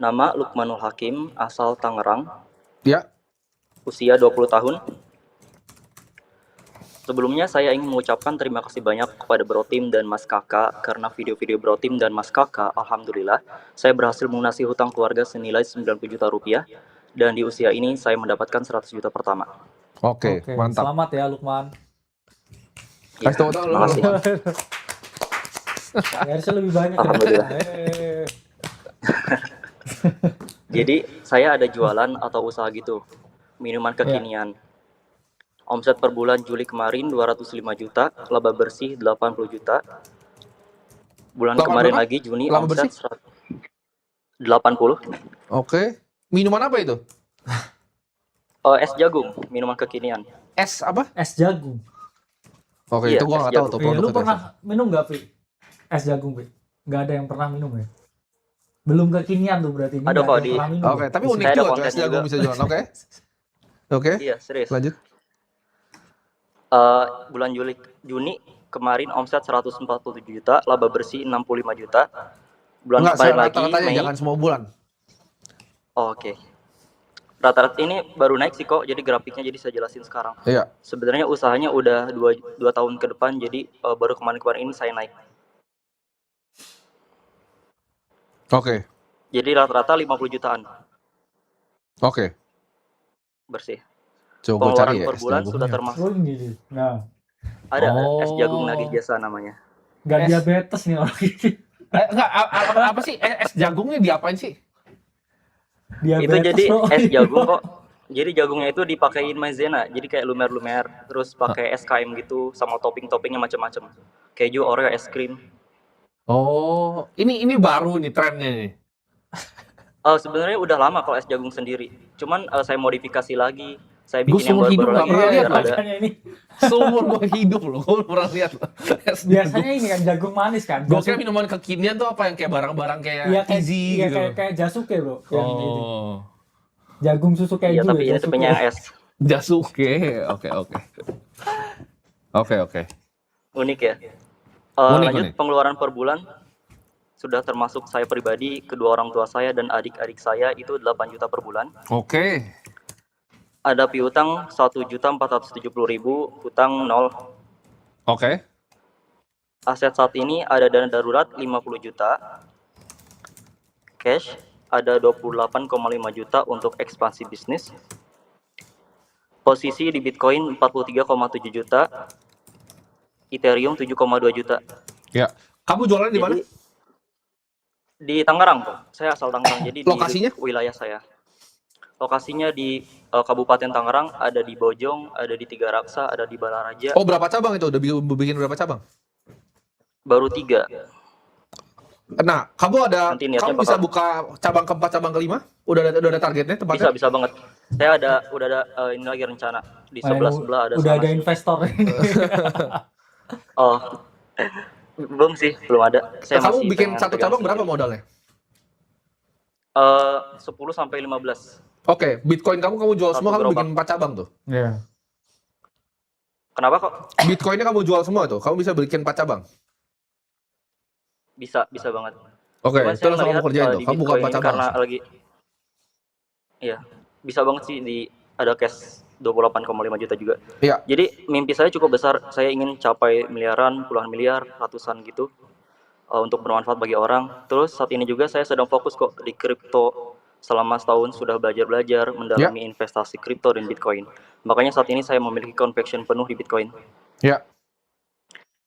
Nama Lukmanul Hakim, asal Tangerang, Ya. usia 20 tahun. Sebelumnya saya ingin mengucapkan terima kasih banyak kepada Broteam dan Mas Kakak karena video-video Broteam dan Mas Kakak, alhamdulillah, saya berhasil melunasi hutang keluarga senilai 90 juta rupiah dan di usia ini saya mendapatkan 100 juta pertama. Oke, mantap. Selamat ya Lukman. Ya, Kasih tahu terima kasih. Ya, harusnya lebih banyak. Alhamdulillah. Jadi saya ada jualan atau usaha gitu, minuman kekinian. Omset per bulan Juli kemarin 205 juta, laba bersih 80 juta. Bulan Laba kemarin berapa? lagi Juni Laba omset bersih? 80. Oke. Minuman apa itu? Es jagung, minuman kekinian. Es apa? Es jagung. Oke, Iya, itu gua es nggak tahu jagung. tuh Lu produknya. pernah minum nggak, Pi? Es jagung, Pi? Nggak ada yang pernah minum ya? Belum kekinian tuh berarti. Ini Ada nggak kok ada yang di- pernah minum. Oke, tapi Saya unik ada juga tuh es kontennya jagung juga. bisa jualan. Oke. Oke. Iya, serius. Lanjut. Bulan Juni kemarin omset 147 juta, laba bersih 65 juta. Bulan Enggak, kemarin lagi rata-ratanya Mei. jangan semua bulan. Oke. Rata-rata ini baru naik sih kok, jadi grafiknya jadi saya jelasin sekarang. Iya. Sebenarnya usahanya udah 2 tahun ke depan, jadi baru kemarin-kemarin ini saya naik. Oke. Jadi rata-rata 50 jutaan Oke. bersih. Coba gua Pengeluaran cari ya per es bulan jagungnya. sudah termasuk. Oh, ini. Nah, Ada Oh. es jagung nagih jasa namanya. nggak Es. diabetes nih orang ini. Enggak, apa sih es jagungnya diapain sih? Diabetes, Itu jadi bro. es jagung kok. Jadi jagungnya itu dipakein maizena, jadi kayak lumer-lumer, terus pakai SKM gitu sama topping-toppingnya macam-macam. Keju, Oreo, es krim. Oh, ini baru nih trennya nih. Sebenarnya udah lama kalau es jagung sendiri. Cuman saya modifikasi lagi. Saya Gua bikin yang seumur hidup baru-baru nggak lagi pernah Iya, lihat biar loh. ada. makanya ini. Seumur gua hidup loh, gua pernah lihat loh. Es Biasanya ini kan jagung manis kan. Gue kira minuman kekinian tuh apa yang kayak barang-barang kayak Iya, kayak, easy iya, gitu. kayak jasuke, bro. Yang ini. Oh, Jagung susu keju. Iya, tapi ya, ini Jasuke. tipenya yang es. Jasuke. Oke. Unik ya. Unik, Lanjut, unik. pengeluaran per bulan sudah termasuk saya pribadi, kedua orang tua saya dan adik-adik saya itu 8 juta per bulan. Oke. Ada piutang 1.470.000, hutang 0. Oke. Aset saat ini ada dana darurat 50 juta. Cash ada 28,5 juta untuk ekspansi bisnis. Posisi di Bitcoin 43,7 juta. Ethereum 7,2 juta. Ya. Kamu jualan di mana? Jadi di Tangerang, Pak. Saya asal Tangerang. Jadi Lokasinya? di wilayah saya. Lokasinya di Kabupaten Tangerang, ada di Bojong, ada di Tiga Raksa, ada di Balaraja. Oh, berapa cabang itu? Udah bikin berapa cabang? Baru 3. Nah, Nanti niatnya kamu bisa bakal- buka cabang keempat, cabang kelima? Udah ada targetnya tempatnya? Bisa banget. Saya udah ada ini lagi rencana di sebelah ada Udah sana ada sih. investor. Oh, belum sih, belum ada. Saya Kamu masih bikin pengen satu pegang cabang berapa sendiri. modalnya? 10 sampai 15. Oke, Bitcoin kamu jual Satu semua, kamu gerobak. bikin 4 cabang tuh. Iya. Kenapa kok? Bitcoinnya kamu jual semua tuh, kamu bisa bikin 4 cabang. Bisa banget. Oke, Cuman itu saya langsung kamu ngelihat, kerjain tuh. di Kamu buka Bitcoin 4 ini cabang. karena lagi, iya, bisa banget sih ada cash 28,5 juta juga. Iya. Jadi mimpi saya cukup besar. Saya ingin capai miliaran, puluhan miliar, ratusan gitu untuk bermanfaat bagi orang. Terus saat ini juga saya sedang fokus kok di kripto. Selama setahun sudah belajar mendalami investasi kripto dan Bitcoin. Makanya saat ini saya memiliki conviction penuh di Bitcoin. Ya.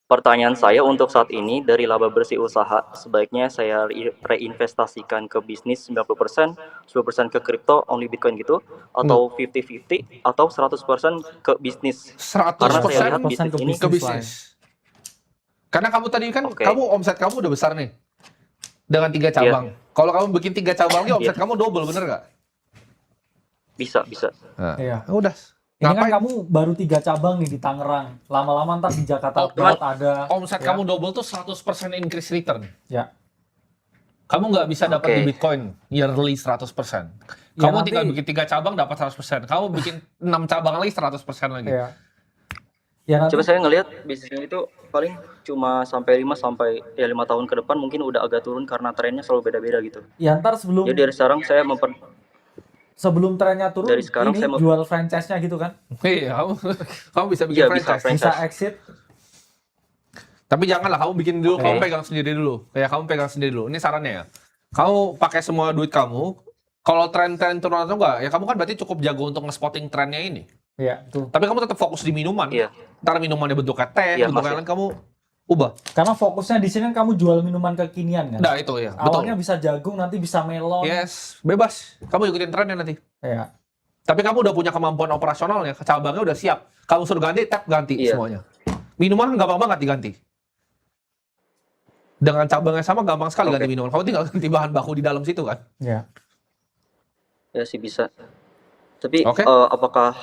Pertanyaan saya untuk saat ini, dari laba bersih usaha, sebaiknya saya reinvestasikan ke bisnis 90%, 10% ke kripto, only Bitcoin gitu, atau 50-50, atau 100% ke bisnis. Karena saya lihat 100% bisnis ini ke bisnis. Karena kamu tadi kan, Oke. kamu omset kamu udah besar nih. Dengan 3 cabang. Kalau kamu bikin 3 cabang lagi, omset Iya. kamu double, bener nggak? bisa. Nah, Iya. udah. Ini kan Ngapain? kamu baru 3 cabang nih di Tangerang. Lama-lama ntar di Jakarta Oh, Barat ada. Omset Ya. kamu double tuh 100% increase return. Ya. Kamu nggak bisa dapat Oke. di Bitcoin yearly 100%. Ya, Kamu nanti- tinggal bikin 3 cabang dapat 100%. Kamu bikin 6 cabang lagi 100% lagi. Iya. Ya nanti Coba saya ngelihat bisnis ini tuh paling cuma sampai 5 tahun ke depan mungkin udah agak turun karena trennya selalu beda-beda gitu. ya ntar Jadi sebelum trennya dari turun sekarang ini jual franchise-nya gitu kan. Iya, kamu bisa bikin Iya, bisa franchise. Bisa franchise. exit. Tapi janganlah kamu bikin dulu, Oke. kamu pegang sendiri dulu. Kayak kamu pegang sendiri dulu. Ini sarannya ya. Kamu pakai semua duit kamu. Kalau tren-tren turun atau enggak, ya kamu kan berarti cukup jago untuk nge-spotting trennya ini. Iya, tuh. Tapi kamu tetap fokus di minuman. Iya. Ntar minumannya bentuknya teh, Iya, bentuknya masih. lain kamu ubah. Karena fokusnya di sini kan kamu jual minuman kekinian kan. Nah itu ya, betul. Awalnya bisa jagung, nanti bisa melon. Yes, bebas. Kamu ikutin trennya nanti. Ya. Tapi kamu udah punya kemampuan operasionalnya, cabangnya udah siap. Kamu suruh ganti, tap ganti Iya. semuanya. Minuman gampang banget diganti. Dengan cabangnya sama gampang sekali Oke. ganti minuman. Kamu tinggal ganti bahan baku di dalam situ kan. Ya. Ya sih bisa. Tapi Oke. apakah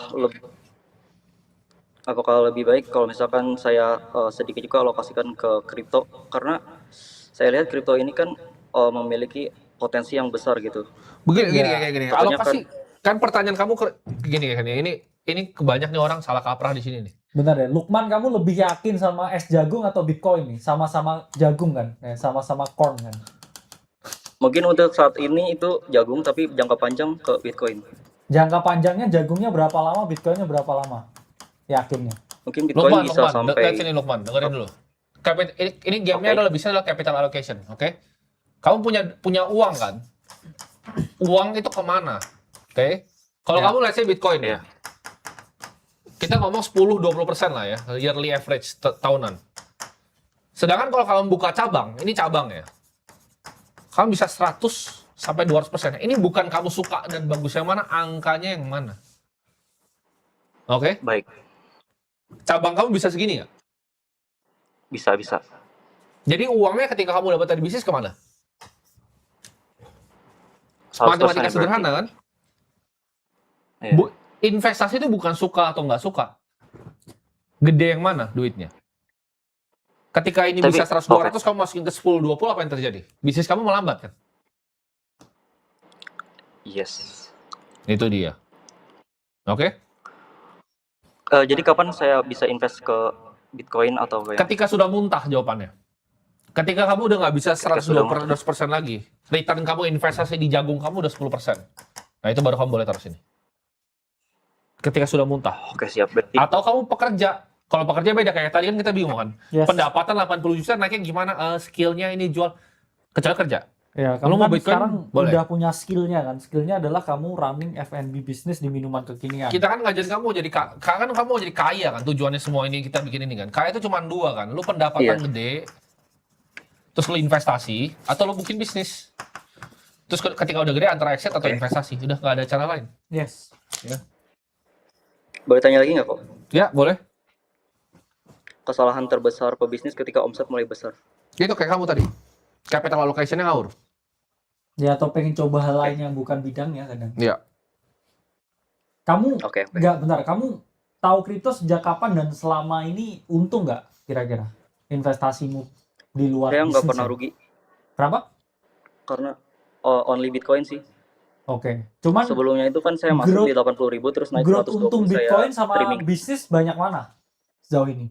lebih baik kalau misalkan saya sedikit juga alokasikan ke kripto, karena saya lihat kripto ini kan memiliki potensi yang besar gitu. Begini, Ya. gini. Katanya Alokasi kan pertanyaan kamu gini. Ini kebanyak nih orang salah kaprah di sini nih. Benar ya. Lukman, kamu lebih yakin sama es jagung atau Bitcoin nih? Sama-sama jagung kan? Sama-sama corn kan? Mungkin untuk saat ini itu jagung, tapi jangka panjang ke Bitcoin. Jangka panjangnya jagungnya berapa lama, Bitcoinnya berapa lama? Yakinnya. Mungkin Bitcoin bisa Lukman, sampai sini Lukman, dengerin dulu. Ini gamenya Oke. adalah bisnis adalah capital allocation, oke? Kamu punya uang kan? Uang itu kemana? Oke? Kalau Ya. kamu let's say Bitcoin ya, kita ngomong 10-20% lah ya, yearly average tahunan. Sedangkan kalau kamu buka cabang, ini cabang ya, kamu bisa 100 sampai 200%. Ini bukan kamu suka dan bagus yang mana, angkanya yang mana. Oke? baik. Cabang kamu bisa segini nggak? Bisa. Jadi uangnya ketika kamu dapat dari bisnis kemana? 100% Matematika ya sederhana kan? Iya. Investasi itu bukan suka atau nggak suka. Gede yang mana duitnya? Ketika ini Tapi, bisa 100-200, kamu masukin ke 10-20, apa yang terjadi? Bisnis kamu melambat kan? Yes. Itu dia. Oke? Jadi kapan saya bisa invest ke Bitcoin atau kayak Ketika sudah muntah jawabannya. Ketika kamu udah nggak bisa Ketika sudah 100% lagi, return kamu investasi di jagung kamu udah 10%. Nah itu baru kamu boleh taruh sini. Ketika sudah muntah. Oke, siap. Berarti Atau kamu pekerja. Kalau pekerja beda, kayak tadi kan kita bingung kan. Yes. Pendapatan 80 juta naiknya gimana? Skillnya ini jual. Kecuali kerja. Ya, Kalau kamu mau kan Bitcoin, sekarang boleh. udah punya skillnya kan. Skillnya adalah kamu running F&B bisnis di minuman kekinian. Kita kan ngajarin kamu jadi kan kamu mau jadi kaya kan, tujuannya semua ini kita bikin ini kan. Kaya itu cuma dua kan, lu pendapatan Iya. gede, terus lu investasi, atau lu bikin bisnis. Terus ketika udah gede antara exit atau Oke. investasi, udah nggak ada cara lain. Yes. boleh tanya lagi nggak kok? Ya boleh. Kesalahan terbesar pebisnis ketika omset mulai besar. Itu kayak kamu tadi, capital allocation-nya ngawur. Ya, atau pengen coba hal lain yang bukan bidangnya kadang. Iya. Kamu Oke. bentar, kamu tahu kripto sejak kapan dan selama ini untung nggak kira-kira investasimu di luar Saya nggak bisnis pernah ya? rugi Berapa? karena only Bitcoin sih. Oke. Cuman Sebelumnya itu kan saya masuk growth- di 80.000 terus naik growth untung 120 saya Bitcoin sama streaming. bisnis banyak mana sejauh ini?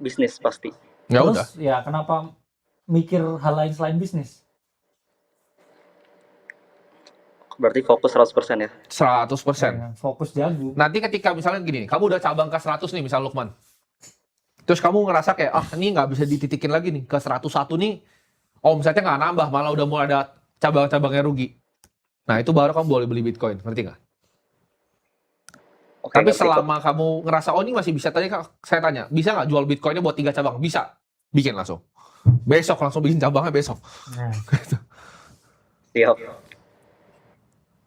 Bisnis pasti. Ya udah. Terus ya kenapa mikir hal lain selain bisnis? Berarti fokus 100% ya. 100%. Ya, fokus jagung. Nanti ketika misalnya gini, kamu udah cabang ke 100 nih, misal Lukman. Terus kamu ngerasa kayak, ini nggak bisa dititikin lagi nih, ke 101 nih, omsetnya nggak nambah, malah udah mulai ada cabang-cabangnya rugi. Nah itu baru kamu boleh beli Bitcoin, ngerti nggak? Oke, Tapi ngerti kok. selama kamu ngerasa, ini masih bisa, tadi saya tanya, bisa nggak jual Bitcoinnya buat 3 cabang? Bisa, bikin langsung. Besok langsung bikin cabangnya besok. Nah, Siap.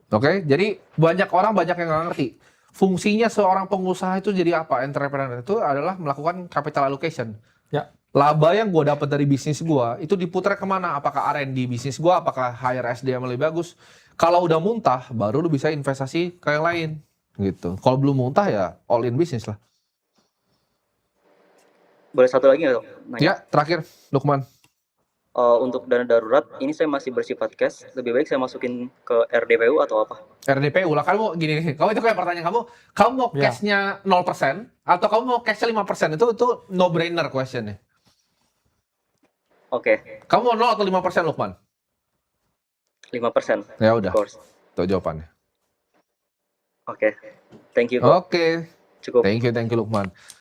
Oke, jadi banyak orang banyak yang nggak ngerti. Fungsinya seorang pengusaha itu jadi apa? Entrepreneur itu adalah melakukan capital allocation. Ya. Laba yang gue dapat dari bisnis gue itu diputar kemana? Apakah R&D bisnis gue? Apakah hire SDM lebih bagus? Kalau udah muntah, baru lu bisa investasi ke yang lain, gitu. Kalau belum muntah ya all in bisnis lah. Boleh satu lagi nggak? Nanya? Ya, terakhir, Lukman. Untuk dana darurat ini saya masih bersifat cash, lebih baik saya masukin ke RDPU atau apa? RDPU lah, kamu gini, kamu itu kayak pertanyaan kamu mau Ya. cashnya 0% atau kamu mau cashnya 5%, itu no brainer questionnya. Oke, Kamu mau 0 atau 5% Lukman? 5%. Ya Of udah, course. itu jawabannya. Oke. Thank you kok. Oke, Cukup. thank you Lukman.